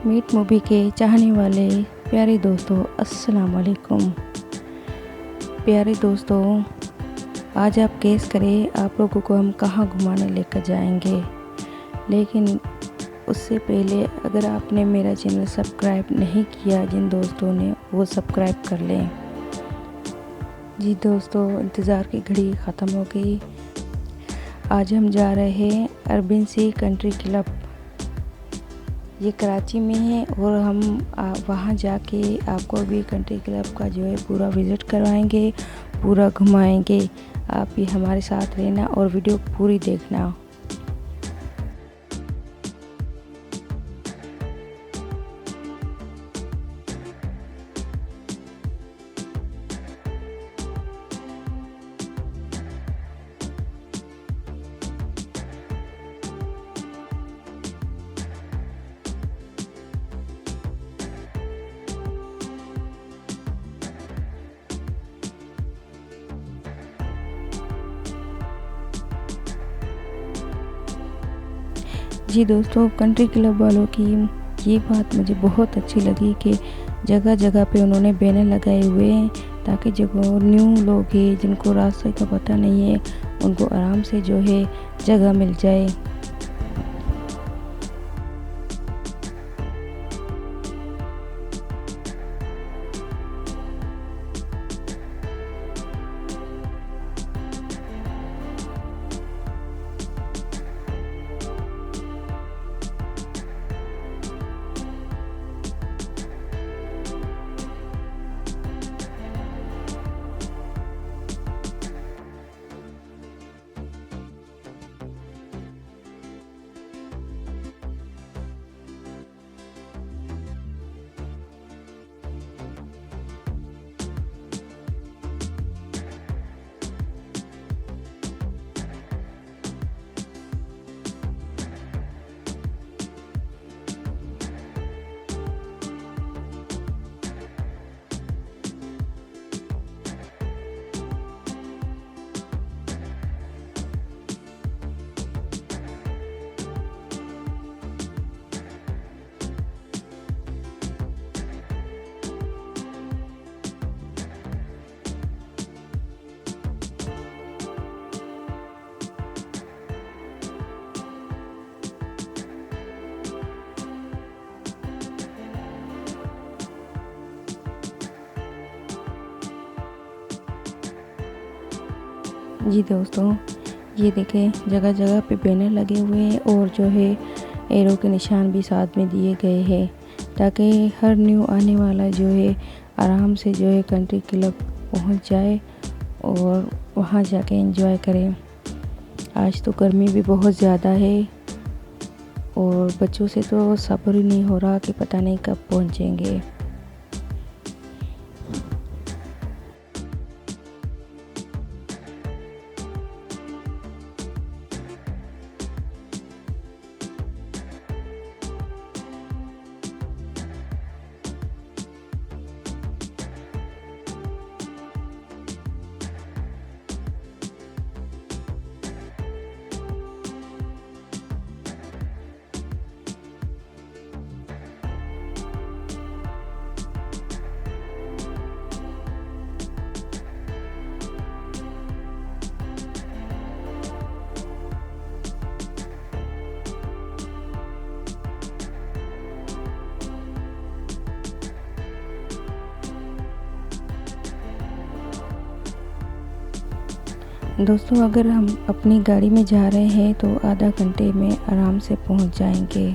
Meet movie के चाहने वाले प्यारे दोस्तों, अस्सलाम वालेकुम। प्यारे दोस्तों, आज आप गेस करें आप लोगों को हम कहाँ घुमाने लेकर जाएंगे। लेकिन उससे पहले अगर आपने मेरा चैनल सब्सक्राइब नहीं किया, जिन दोस्तों ने, वो सब्सक्राइब कर लें। जी दोस्तों, इंतज़ार की घड़ी ख़त्म हो गई। आज हम जा रहे हैं अरबियन सी कंट्री क्लब। ये कराची में है और हम वहाँ जाके आपको भी कंट्री क्लब का जो है पूरा विज़िट करवाएंगे, पूरा घुमाएंगे। आप भी हमारे साथ रहना और वीडियो पूरी देखना। जी दोस्तों, कंट्री क्लब वालों की ये बात मुझे बहुत अच्छी लगी कि जगह जगह पे उन्होंने बैनर लगाए हुए हैं ताकि जो न्यू लोग हैं, जिनको रास्ते का पता नहीं है, उनको आराम से जो है जगह मिल जाए। जी दोस्तों, ये देखें जगह जगह पे बैनर लगे हुए हैं और जो है एरो के निशान भी साथ में दिए गए हैं ताकि हर न्यू आने वाला जो है आराम से जो है कंट्री क्लब पहुंच जाए और वहां जाके एंजॉय करें। आज तो गर्मी भी बहुत ज़्यादा है और बच्चों से तो सब्र ही नहीं हो रहा कि पता नहीं कब पहुंचेंगे। दोस्तों, अगर हम अपनी गाड़ी में जा रहे हैं तो आधा घंटे में आराम से पहुंच जाएंगे।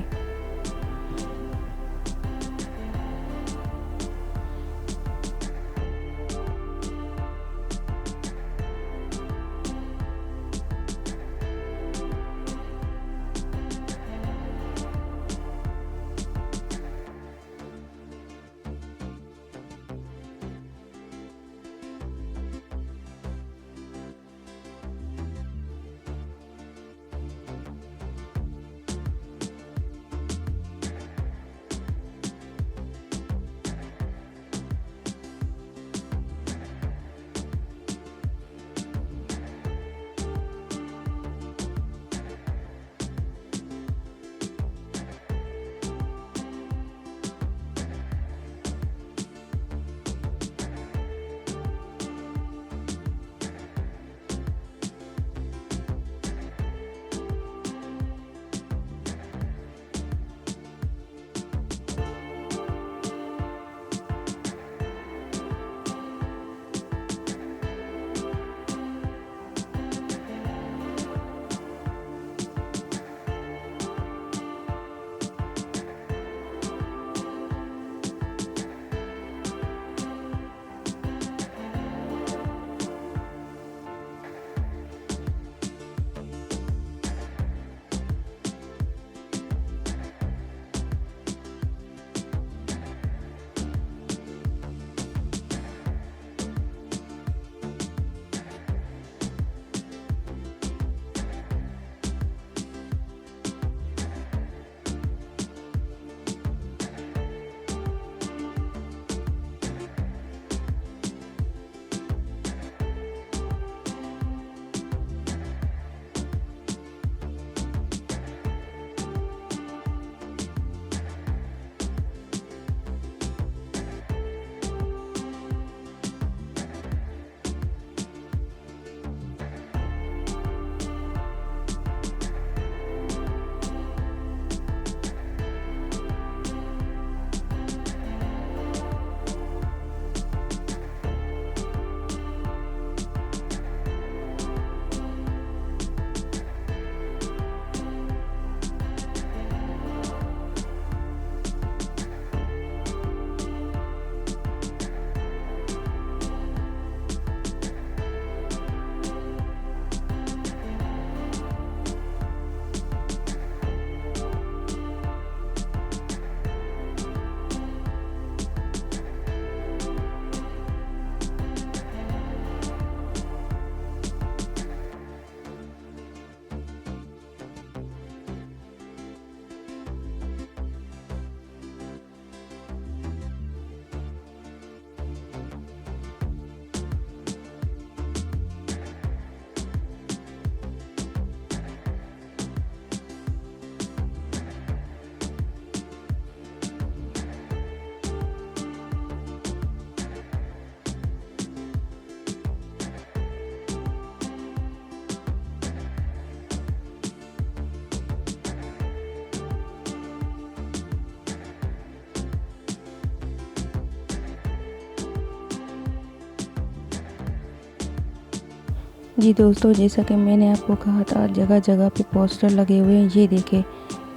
जी दोस्तों, जैसा कि मैंने आपको कहा था, जगह जगह पे पोस्टर लगे हुए हैं। ये देखें,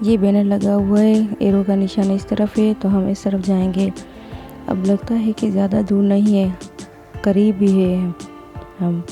ये बैनर लगा हुआ है, एरो का निशान इस तरफ है, तो हम इस तरफ जाएंगे। अब लगता है कि ज़्यादा दूर नहीं है, करीब ही है हम।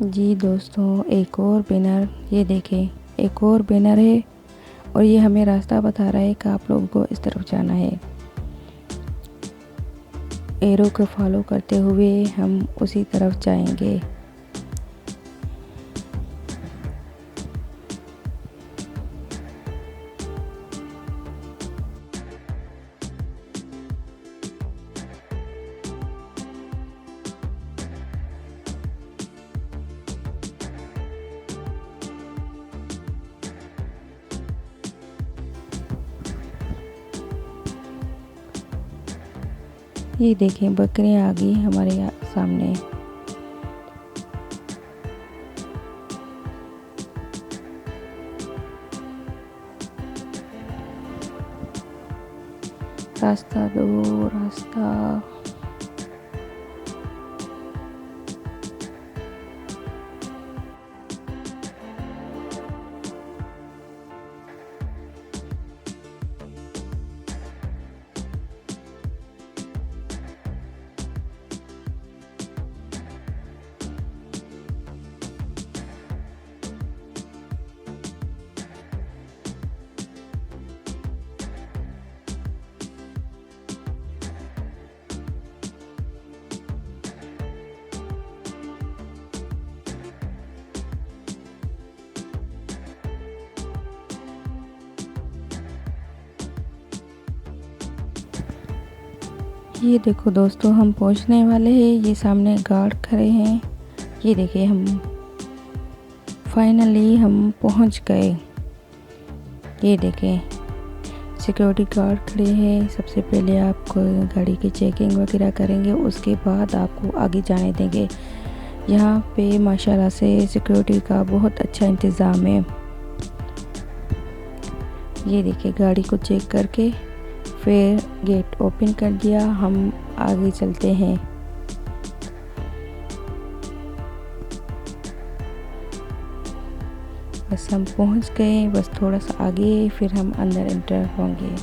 जी दोस्तों, एक और बैनर, ये देखें, एक और बैनर है और ये हमें रास्ता बता रहा है कि आप लोगों को इस तरफ जाना है। एरो को फॉलो करते हुए हम उसी तरफ जाएंगे। ये देखें बकरियां आ गई हमारे सामने। रास्ता दो रास्ता। ये देखो दोस्तों, हम पहुंचने वाले हैं। ये सामने गार्ड खड़े हैं। ये देखिए हम फाइनली हम पहुंच गए। ये देखें सिक्योरिटी गार्ड खड़े हैं। सबसे पहले आपको गाड़ी की चेकिंग वगैरह करेंगे, उसके बाद आपको आगे जाने देंगे। यहाँ पे माशाल्लाह से सिक्योरिटी का बहुत अच्छा इंतज़ाम है। ये देखिए गाड़ी को चेक करके फिर गेट ओपन कर दिया। हम आगे चलते हैं। बस हम पहुंच गए, बस थोड़ा सा आगे फिर हम अंदर एंटर होंगे।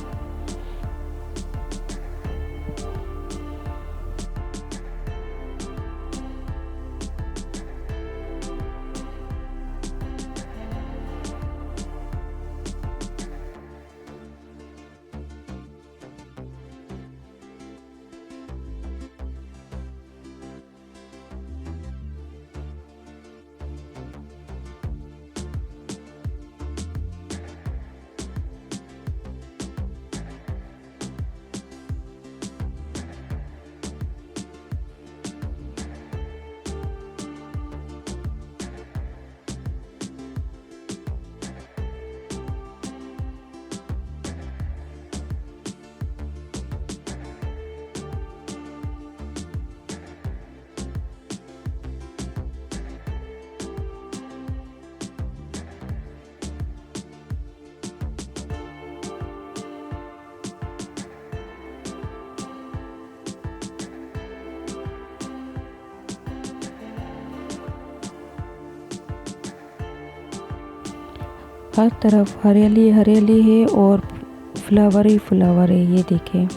हर तरफ हरियाली हरियाली है और फ्लावर ही फ्लावर है। ये देखें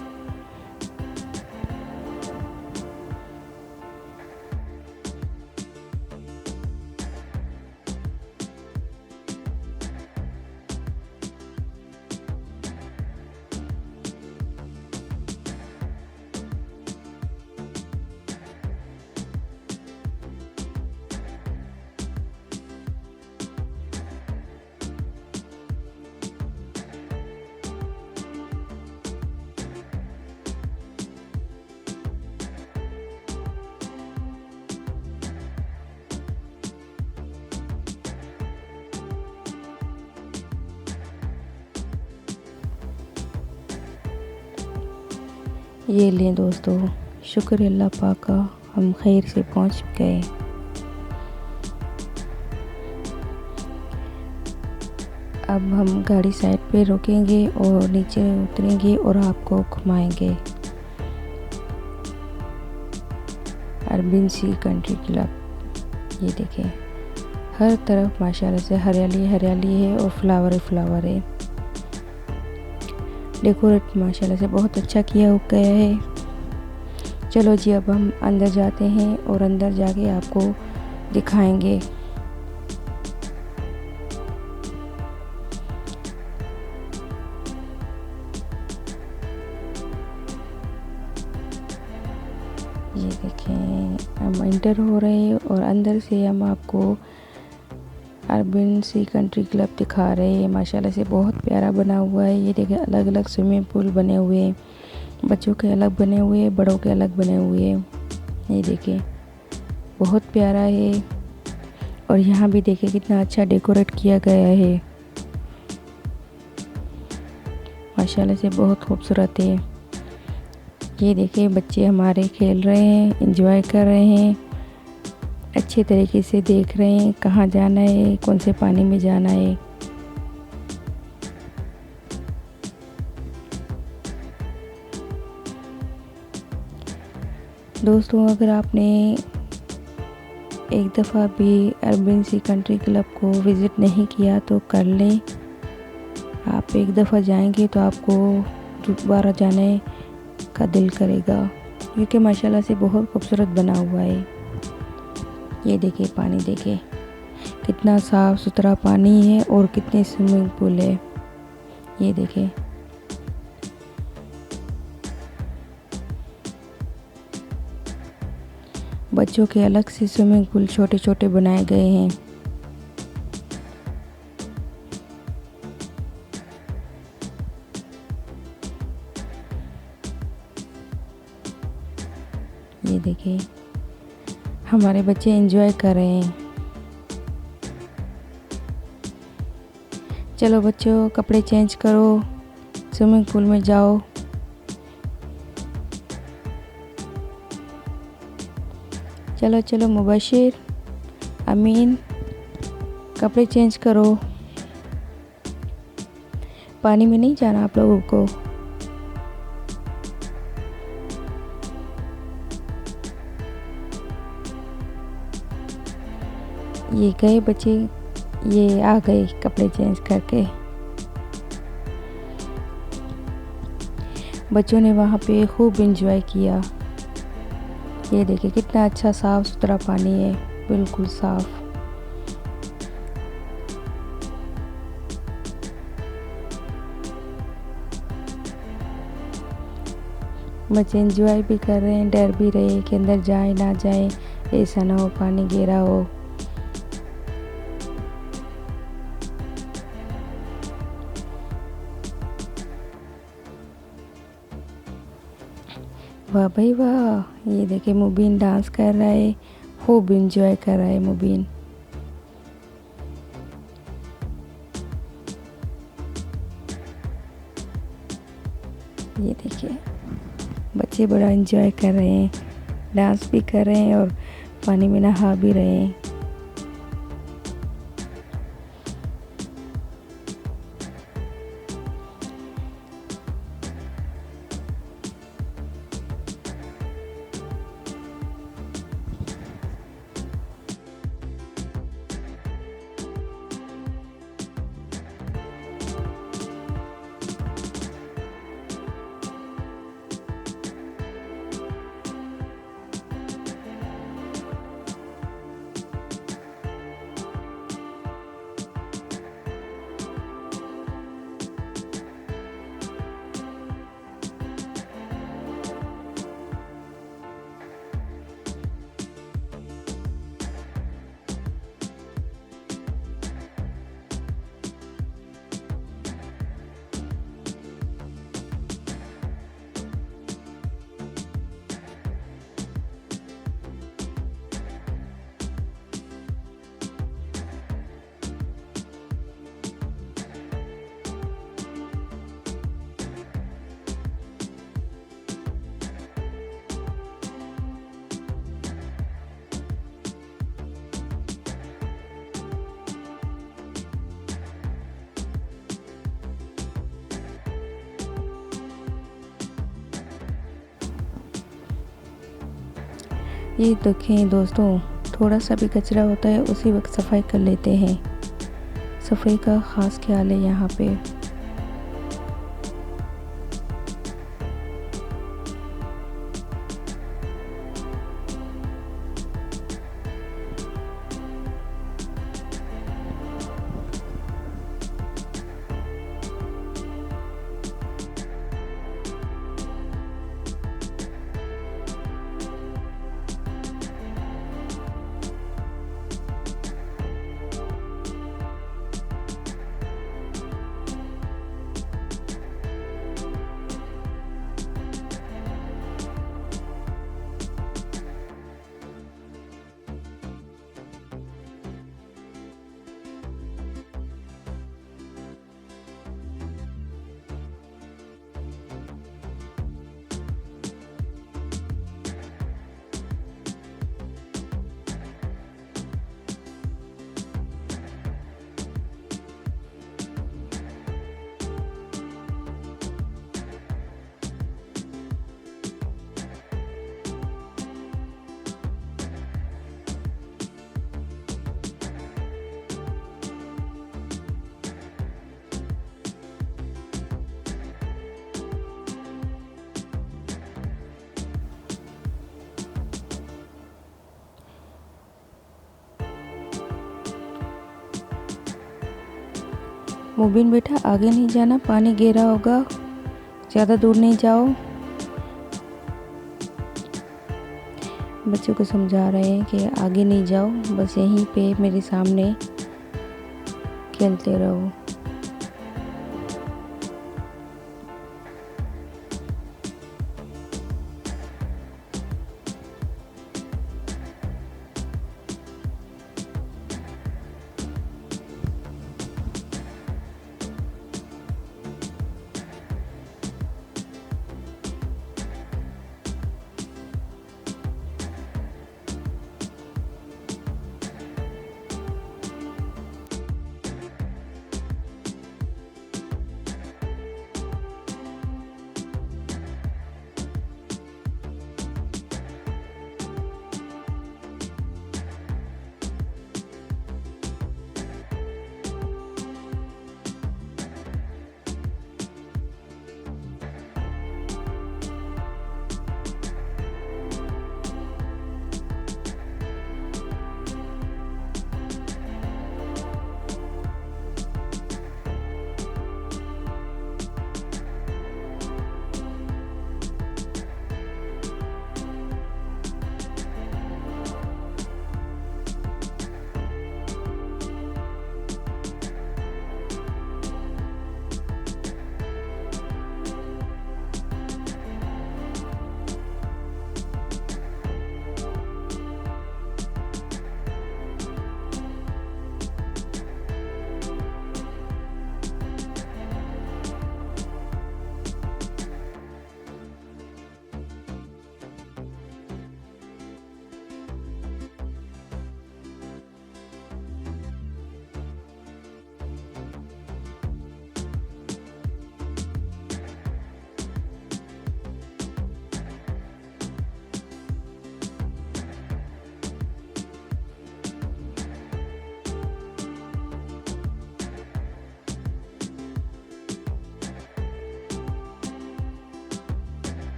ये लें दोस्तों, शुक्र अल्लाह पाक का, हम खैर से पहुंच गए। अब हम गाड़ी साइड पे रोकेंगे और नीचे उतरेंगे और आपको घुमाएंगे। अरबियन सी कंट्री क्लब। ये देखें हर तरफ माशाल्लाह से हरियाली हरियाली है और फ्लावर ही फ्लावर है। डेकोरेट माशाल्लाह से बहुत अच्छा किया गया है। चलो जी अब हम अंदर जाते हैं और अंदर जाके आपको दिखाएंगे। ये देखें हम इंटर हो रहे हैं और अंदर से हम आपको अरबियन सी कंट्री क्लब दिखा रहे हैं। माशाल्लाह से बहुत प्यारा बना हुआ है। ये देखें अलग अलग स्विमिंग पूल बने हुए हैं, बच्चों के अलग बने हुए हैं, बड़ों के अलग बने हुए हैं। ये देखें बहुत प्यारा है। और यहाँ भी देखें कितना अच्छा डेकोरेट किया गया है। माशाल्लाह से बहुत खूबसूरत है। ये देखिए बच्चे हमारे खेल रहे हैं, एंजॉय कर रहे हैं, अच्छे तरीके से देख रहे हैं कहाँ जाना है, कौन से पानी में जाना है। दोस्तों, अगर आपने एक दफ़ा भी अरबियन सी कंट्री क्लब को विज़िट नहीं किया तो कर लें। आप एक दफ़ा जाएंगे तो आपको दोबारा जाने का दिल करेगा, क्योंकि माशाल्लाह से बहुत खूबसूरत बना हुआ है। ये देखिए पानी, देखिए कितना साफ़ सुथरा पानी है और कितने स्विमिंग पूल है। ये देखिए बच्चों के अलग से स्विमिंग पूल छोटे छोटे बनाए गए हैं। ये देखिए हमारे बच्चे एंजॉय कर रहे हैं। चलो बच्चों, कपड़े चेंज करो, स्विमिंग पूल में जाओ। चलो चलो मुबशिर, अमीन, कपड़े चेंज करो। पानी में नहीं जाना आप लोगों को। ये गए बच्चे, ये आ गए कपड़े चेंज करके। बच्चों ने वहाँ पे खूब एंजॉय किया। ये देखिए कितना अच्छा साफ़ सुथरा पानी है, बिल्कुल साफ़। बच्चे एंजॉय भी कर रहे हैं, डर भी रहे कि अंदर जाए ना जाए, ऐसा ना हो पानी गहरा हो। वाह भाई वाह, ये देखिए मुबीन डांस कर रहा है, खूब एंजॉय कर रहा है मुबीन। ये देखिए बच्चे बड़ा एंजॉय कर रहे हैं, डांस भी कर रहे हैं और पानी में नहा भी रहे हैं। ये देखें दोस्तों, थोड़ा सा भी कचरा होता है उसी वक्त सफाई कर लेते हैं। सफाई का ख़ास ख्याल है यहाँ पे। मुबीन बेटा आगे नहीं जाना, पानी गहरा होगा, ज़्यादा दूर नहीं जाओ। बच्चों को समझा रहे हैं कि आगे नहीं जाओ, बस यहीं पे मेरे सामने खेलते रहो।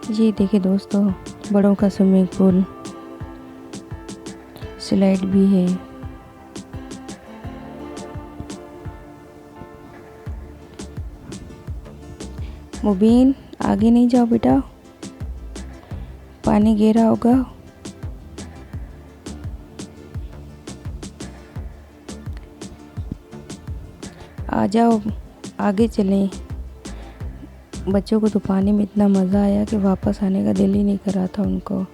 ये देखिए दोस्तों, बड़ों का स्विमिंग पूल, स्लाइड भी है। मुबीन आगे नहीं जाओ बेटा, पानी गहरा होगा। आ जाओ, आगे चलें। बच्चों को तो पानी में इतना मज़ा आया कि वापस आने का दिल ही नहीं कर रहा था उनको।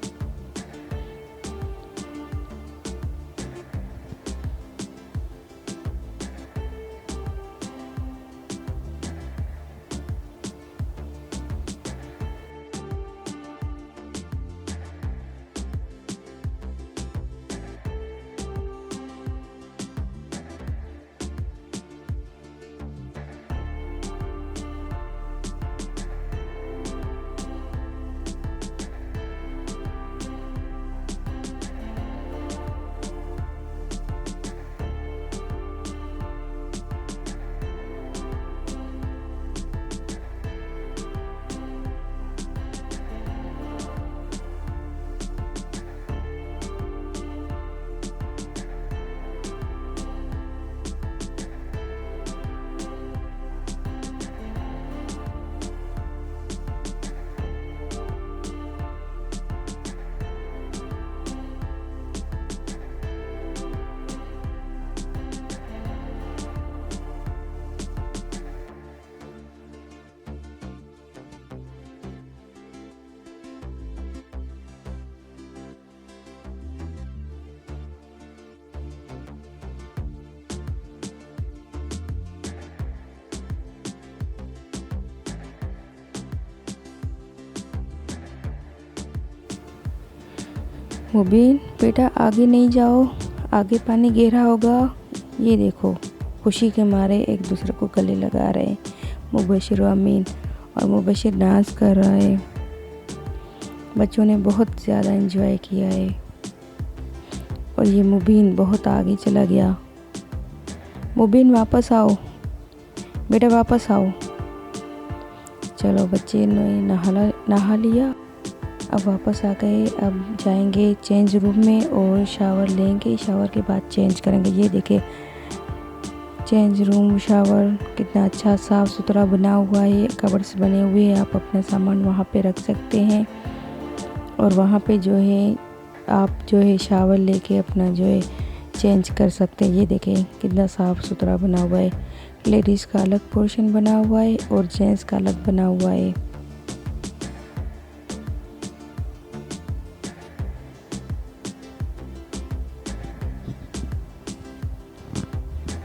मुबीन बेटा आगे नहीं जाओ, आगे पानी गहरा होगा। ये देखो, खुशी के मारे एक दूसरे को गले लगा रहे हैं मुबशिर और अमीन। और मुबशिर डांस कर रहा है। बच्चों ने बहुत ज़्यादा एंजॉय किया है। और ये मुबीन बहुत आगे चला गया। मुबीन वापस आओ, बेटा वापस आओ। चलो बच्चे ने नहा लिया, अब वापस आ गए। अब जाएंगे चेंज रूम में और शावर लेंगे। शावर के बाद चेंज करेंगे। ये देखिए चेंज रूम शावर कितना अच्छा साफ़ सुथरा बना हुआ है। कबर्ड्स बने हुए हैं, आप अपना सामान वहाँ पे रख सकते हैं। और वहाँ पे जो है आप जो है शावर लेके अपना जो है चेंज कर सकते हैं। ये देखें कितना साफ़ सुथरा बना हुआ है। लेडीज़ का अलग पोर्शन बना हुआ है और जेंट्स का अलग बना हुआ है।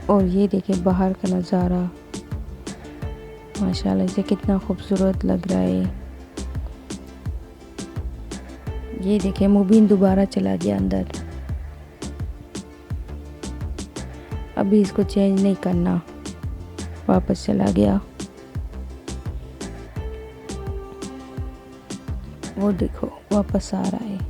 और ये देखें बाहर का नज़ारा माशाल्लाह से कितना खूबसूरत लग रहा है। ये देखें मुबीन दोबारा चला गया अंदर। अभी इसको चेंज नहीं करना, वापस चला गया। वो देखो वापस आ रहा है।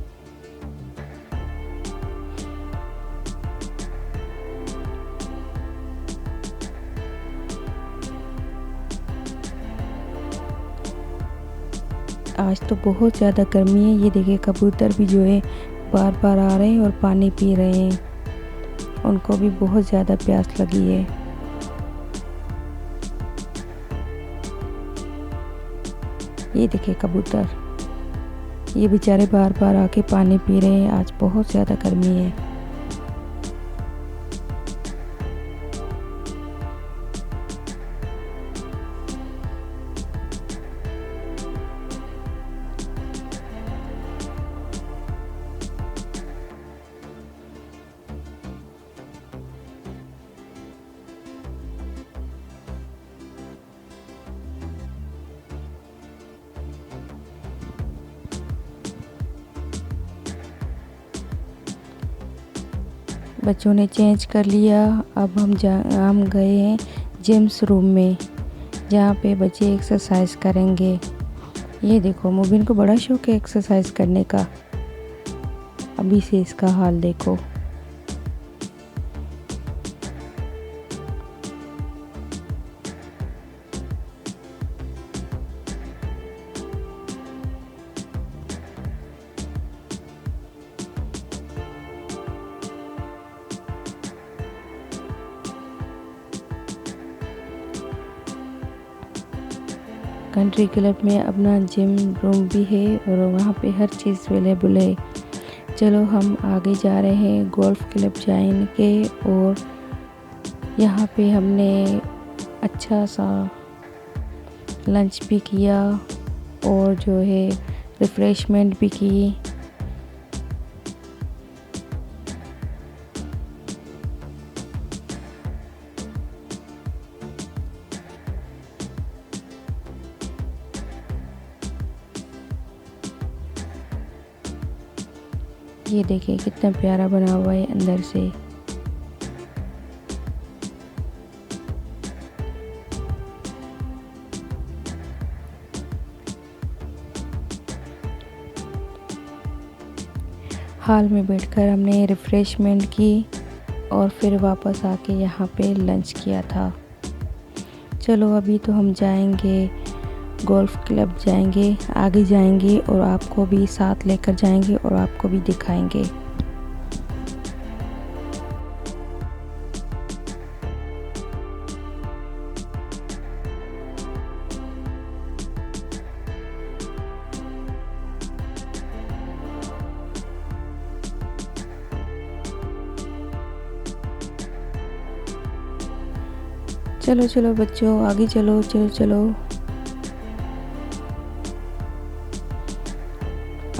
आज तो बहुत ज़्यादा गर्मी है। ये देखिए कबूतर भी जो है बार बार आ रहे हैं और पानी पी रहे हैं। उनको भी बहुत ज़्यादा प्यास लगी है। ये देखिए कबूतर, ये बेचारे बार बार आके पानी पी रहे हैं। आज बहुत ज़्यादा गर्मी है। बच्चों ने चेंज कर लिया। अब हम गए हैं जिम्स रूम में, जहाँ पे बच्चे एक्सरसाइज करेंगे। ये देखो मुबीन को बड़ा शौक है एक्सरसाइज करने का। अभी से इसका हाल देखो। कंट्री क्लब में अपना जिम रूम भी है और वहाँ पे हर चीज़ अवेलेबल है। चलो हम आगे जा रहे हैं, गोल्फ क्लब जाएंगे। और यहाँ पे हमने अच्छा सा लंच भी किया और जो है रिफ़्रेशमेंट भी की। ये देखिए कितना प्यारा बना हुआ है अंदर से। हॉल में बैठकर हमने रिफ़्रेशमेंट की और फिर वापस आके यहाँ पे लंच किया था। चलो अभी तो हम जाएंगे गोल्फ क्लब जाएंगे, आगे जाएंगे और आपको भी साथ लेकर जाएंगे और आपको भी दिखाएंगे। चलो चलो बच्चों आगे चलो, चलो चलो।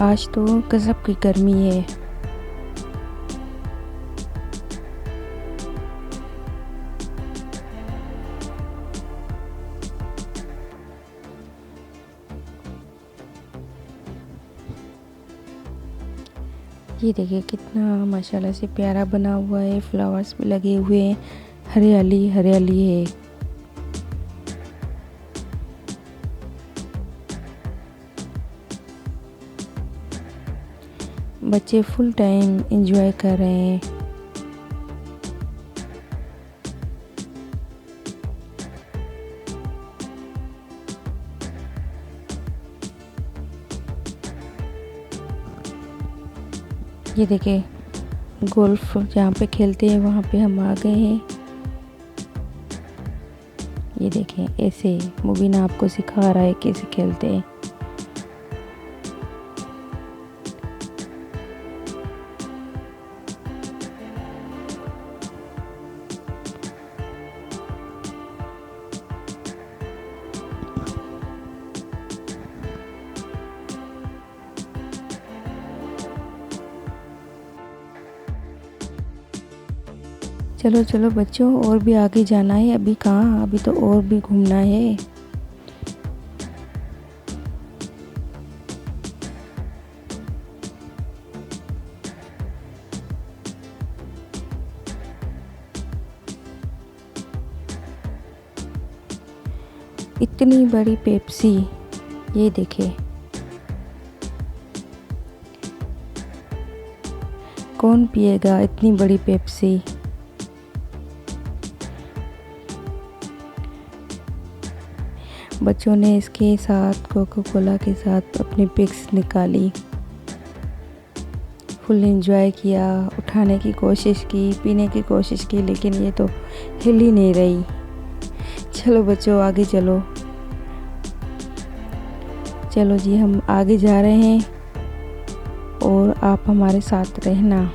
आज तो गज़ब की गर्मी है। ये देखिए कितना माशाल्लाह से प्यारा बना हुआ है। फ्लावर्स भी लगे हुए हैं, हरियाली हरियाली है। बच्चे फुल टाइम एंजॉय कर रहे हैं। ये देखिए गोल्फ जहाँ पे खेलते हैं वहाँ पे हम आ गए हैं। ये देखें ऐसे मुबीना आपको सिखा रहा है कैसे खेलते हैं। चलो चलो बच्चों, और भी आगे जाना है। अभी कहाँ, अभी तो और भी घूमना है। इतनी बड़ी पेप्सी, ये देखे कौन पिएगा इतनी बड़ी पेप्सी। बच्चों ने इसके साथ कोका कोला के साथ अपनी पिक्स निकाली, फुल एंजॉय किया, उठाने की कोशिश की, पीने की कोशिश की, लेकिन ये तो हिल ही नहीं रही। चलो बच्चों आगे चलो। चलो जी हम आगे जा रहे हैं और आप हमारे साथ रहना।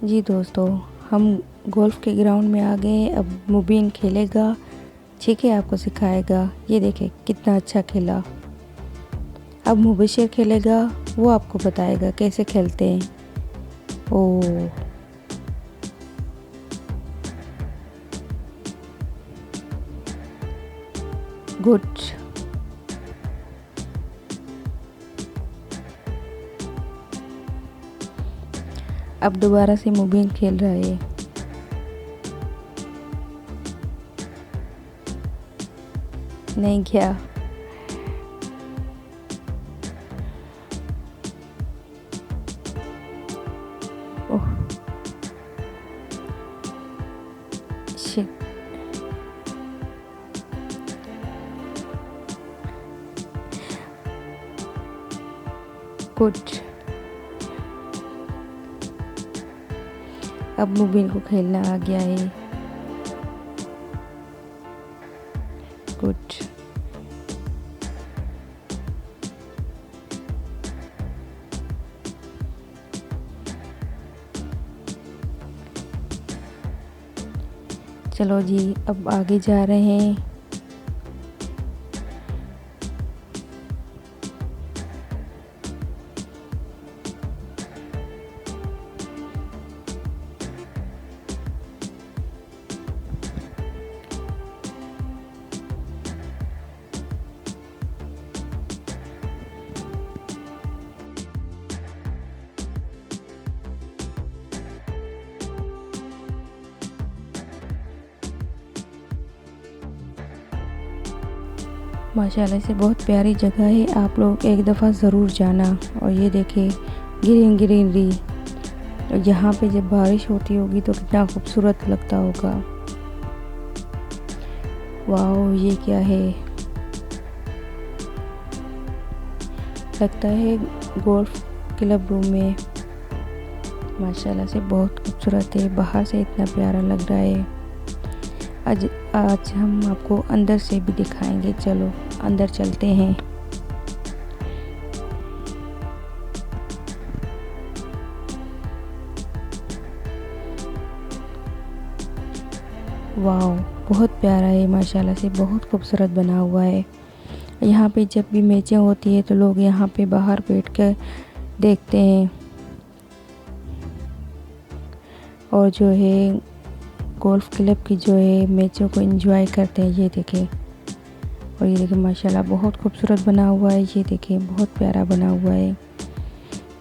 जी दोस्तों, हम गोल्फ के ग्राउंड में आ गए। अब मुबीन खेलेगा, ठीक है, आपको सिखाएगा। ये देखे कितना अच्छा खेला। अब मुबशिर खेलेगा, वो आपको बताएगा कैसे खेलते हैं। ओ गुड। अब दोबारा से मुबीन खेल रहा है। नहीं गया। Oh shit. गुड। अब मुबीन को खेलना आ गया है। गुड। चलो जी अब आगे जा रहे हैं। माशाल्लाह से बहुत प्यारी जगह है, आप लोग एक दफ़ा ज़रूर जाना। और ये देखिए ग्रीन ग्रीनरी, और यहाँ पे जब बारिश होती होगी तो कितना खूबसूरत लगता होगा। वाओ, ये क्या है? लगता है गोल्फ क्लब रूम में। माशाल्लाह से बहुत खूबसूरत है, बाहर से इतना प्यारा लग रहा है। आज हम आपको अंदर से भी दिखाएंगे। चलो अंदर चलते हैं। वाओ, बहुत प्यारा है, माशाल्लाह से बहुत खूबसूरत बना हुआ है। यहाँ पे जब भी मैचें होती है तो लोग यहाँ पे बाहर बैठ कर देखते हैं और जो है गोल्फ क्लब की जो है मैचों को एंजॉय करते हैं। ये देखें, और ये देखें माशाल्लाह बहुत खूबसूरत बना हुआ है। ये देखें बहुत प्यारा बना हुआ है।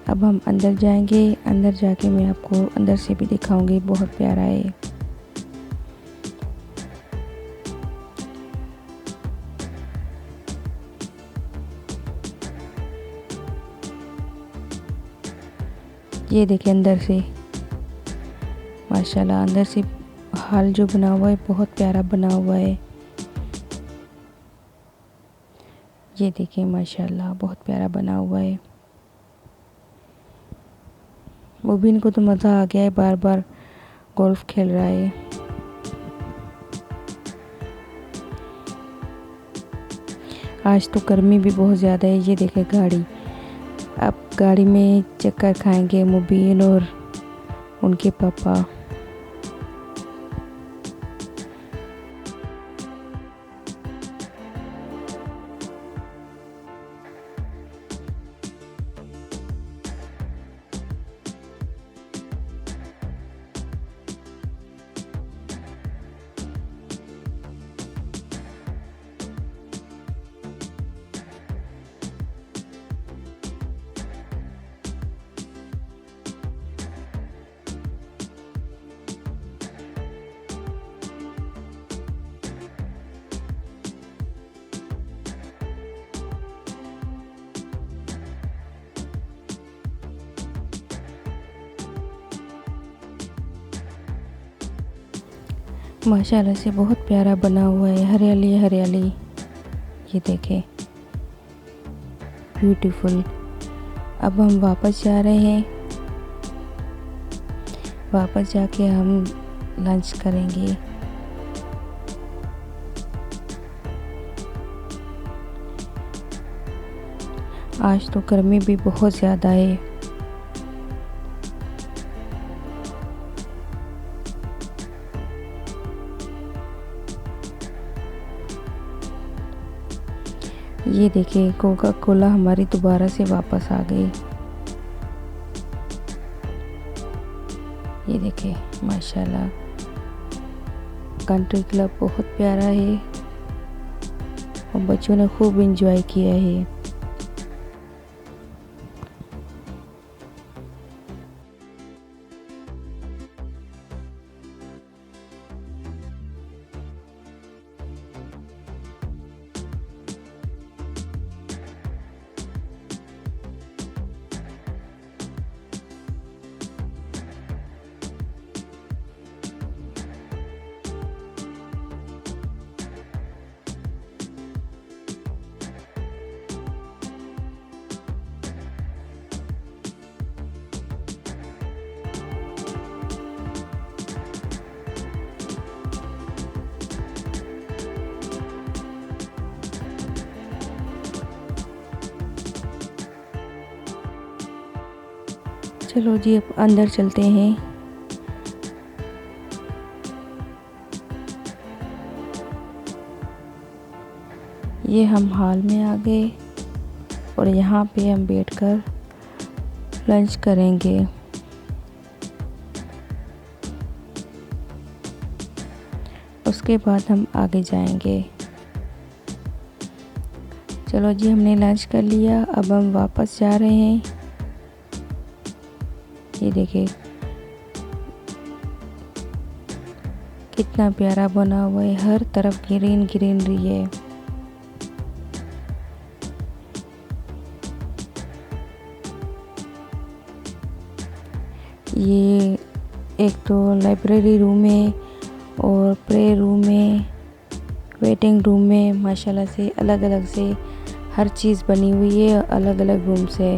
अब हम अंदर जाएंगे, अंदर जाके मैं आपको अंदर से भी दिखाऊंगी, बहुत प्यारा है। ये देखें अंदर से माशाल्लाह, अंदर से हॉल जो बना हुआ है बहुत प्यारा बना हुआ है। ये देखें माशाल्लाह बहुत प्यारा बना हुआ है। मुबीन को तो मज़ा आ गया है, बार बार गोल्फ खेल रहा है। आज तो गर्मी भी बहुत ज़्यादा है। ये देखें गाड़ी, अब गाड़ी में चक्कर खाएंगे मुबीन और उनके पापा। माशाल्लाह से बहुत प्यारा बना हुआ है, हरियाली हरियाली। ये देखें ब्यूटीफुल। अब हम वापस जा रहे हैं, वापस जाके हम लंच करेंगे। आज तो गर्मी भी बहुत ज़्यादा है। ये देखिए कोका कोला हमारी दोबारा से वापस आ गई। ये देखिए माशाल्लाह कंट्री क्लब बहुत प्यारा है और बच्चों ने खूब एंजॉय किया है। चलो जी अब अंदर चलते हैं। ये हम हॉल में आ गए और यहाँ पे हम बैठकर लंच करेंगे। उसके बाद हम आगे जाएंगे। चलो जी हमने लंच कर लिया, अब हम वापस जा रहे हैं। ये देखिए कितना प्यारा बना हुआ है, हर तरफ ग्रीन ग्रीनरी है। ये एक तो लाइब्रेरी रूम है और प्रे रूम है, वेटिंग रूम है। माशाल्लाह से अलग अलग से हर चीज़ बनी हुई है, अलग अलग रूम से।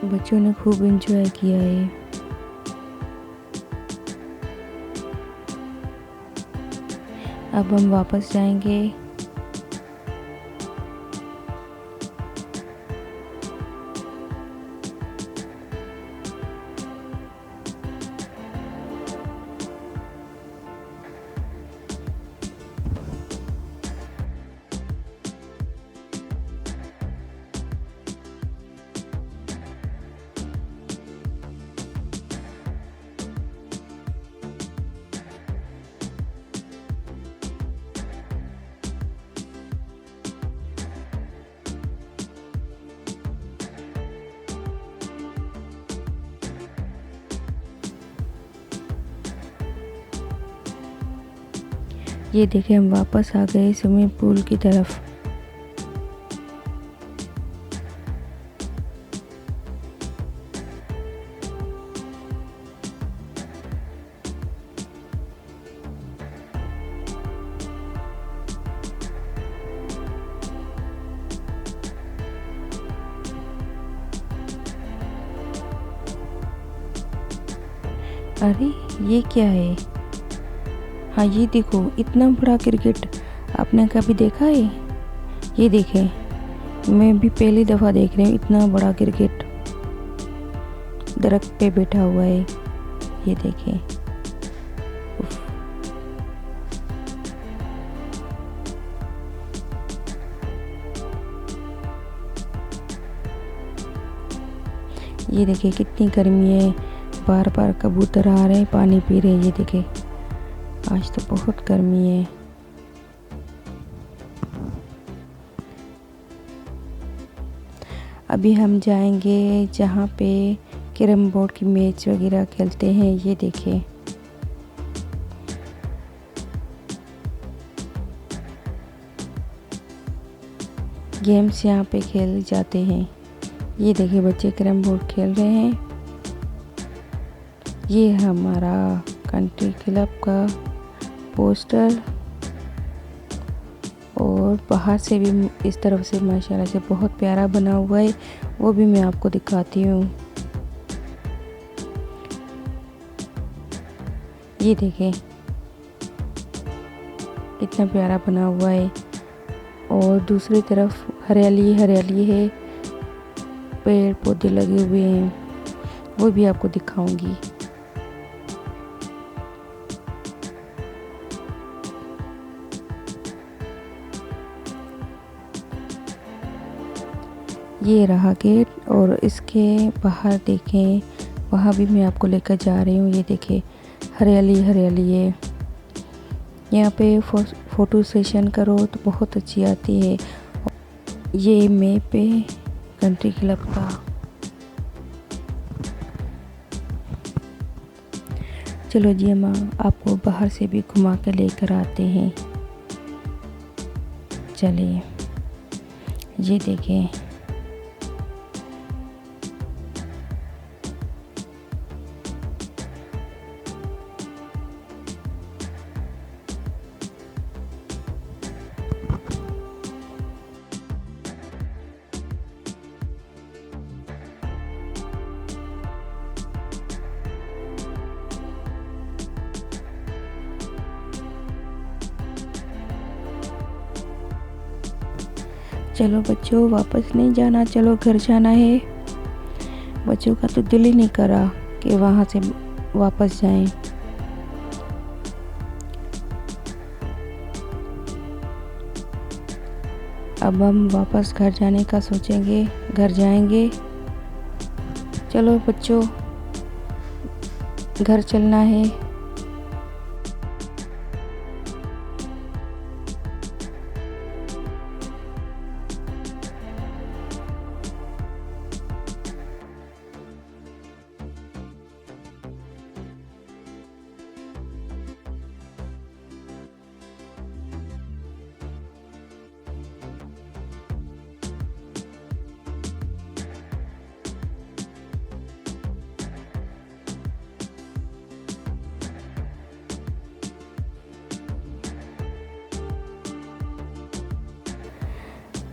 बच्चों ने खूब एंजॉय किया है। अब हम वापस जाएंगे। ये देखिए हम वापस आ गए स्विमिंग पूल की तरफ। अरे ये क्या है? हाँ ये देखो, इतना बड़ा क्रिकेट आपने कभी देखा है? ये देखें, मैं भी पहली दफ़ा देख रही हूँ इतना बड़ा क्रिकेट। दरख्त पे बैठा हुआ है, ये देखें। उफ। ये देखिए कितनी गर्मी है, बार बार कबूतर आ रहे हैं, पानी पी रहे हैं। ये देखें, आज तो बहुत गर्मी है। अभी हम जाएंगे जहाँ पे कैरम बोर्ड की मैच वगैरह खेलते हैं। ये देखें, गेम्स यहाँ पे खेल जाते हैं। ये देखिए बच्चे कैरम बोर्ड खेल रहे हैं। ये हमारा कंट्री क्लब का पोस्टर, और बाहर से भी इस तरफ से माशाल्लाह से बहुत प्यारा बना हुआ है, वो भी मैं आपको दिखाती हूँ। ये देखें कितना प्यारा बना हुआ है, और दूसरी तरफ हरियाली हरियाली है, पेड़ पौधे लगे हुए हैं, वो भी आपको दिखाऊंगी। ये रहा गेट, और इसके बाहर देखें, वहाँ भी मैं आपको लेकर जा रही हूँ। ये देखें हरियाली हरियाली है। यहाँ पे फ़ोटो सेशन करो तो बहुत अच्छी आती है। ये मैप है कंट्री क्लब का। चलो जी हम आपको बाहर से भी घुमा के लेकर आते हैं। चलिए, ये देखें चलो बच्चों, वापस नहीं जाना, चलो घर जाना है। बच्चों का तो दिल ही नहीं करा कि वहाँ से वापस जाएं। अब हम वापस घर जाने का सोचेंगे, घर जाएंगे। चलो बच्चों, घर चलना है।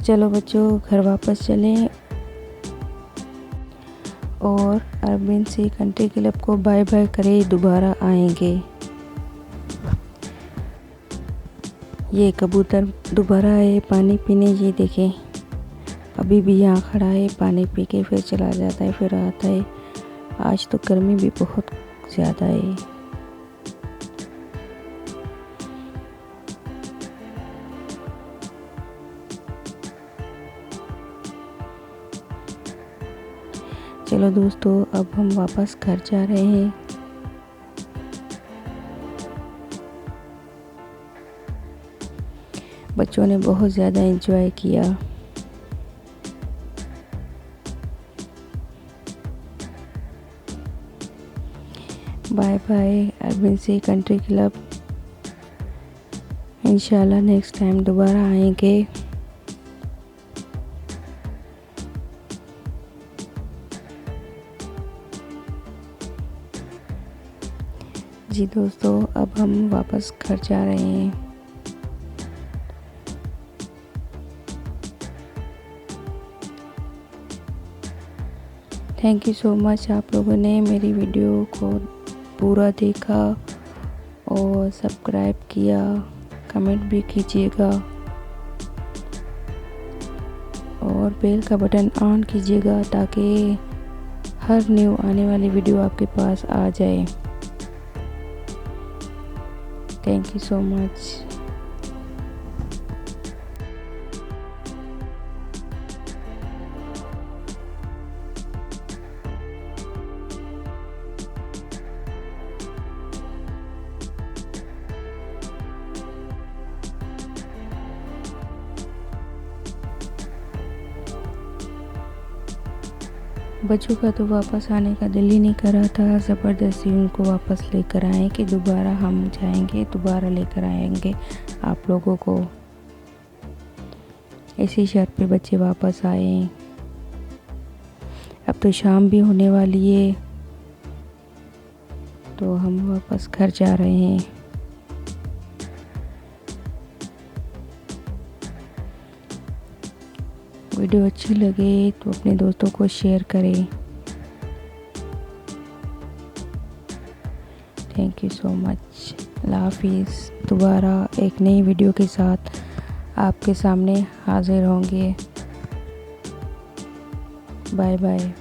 चलो बच्चों, घर वापस चलें। और अरबियन सी कंट्री क्लब को बाय बाय करे, दोबारा आएंगे। ये कबूतर दोबारा आए पानी पीने, ये देखें अभी भी यहाँ खड़ा है, पानी पी के फिर चला जाता है, फिर आता है। आज तो गर्मी भी बहुत ज़्यादा है। चलो दोस्तों, अब हम वापस घर जा रहे हैं। बच्चों ने बहुत ज़्यादा एंजॉय किया। बाय बाय अरबियन सी कंट्री क्लब। इंशाल्लाह नेक्स्ट टाइम दोबारा आएंगे। जी दोस्तों, अब हम वापस घर जा रहे हैं। थैंक यू सो मच, आप लोगों ने मेरी वीडियो को पूरा देखा और सब्सक्राइब किया, कमेंट भी कीजिएगा और बेल का बटन ऑन कीजिएगा ताकि हर न्यू आने वाली वीडियो आपके पास आ जाए। Thank you so much. बच्चों का तो वापस आने का दिल ही नहीं कर रहा था, ज़बरदस्ती उनको वापस लेकर आए कि दोबारा हम जाएंगे, दोबारा लेकर आएंगे आप लोगों को। इसी शर्त पे बच्चे वापस आए। अब तो शाम भी होने वाली है, तो हम वापस घर जा रहे हैं। वीडियो अच्छी लगे तो अपने दोस्तों को शेयर करें। Thank you so much. अल्लाह हाफिज़। दोबारा एक नई वीडियो के साथ आपके सामने हाजिर होंगे। Bye bye.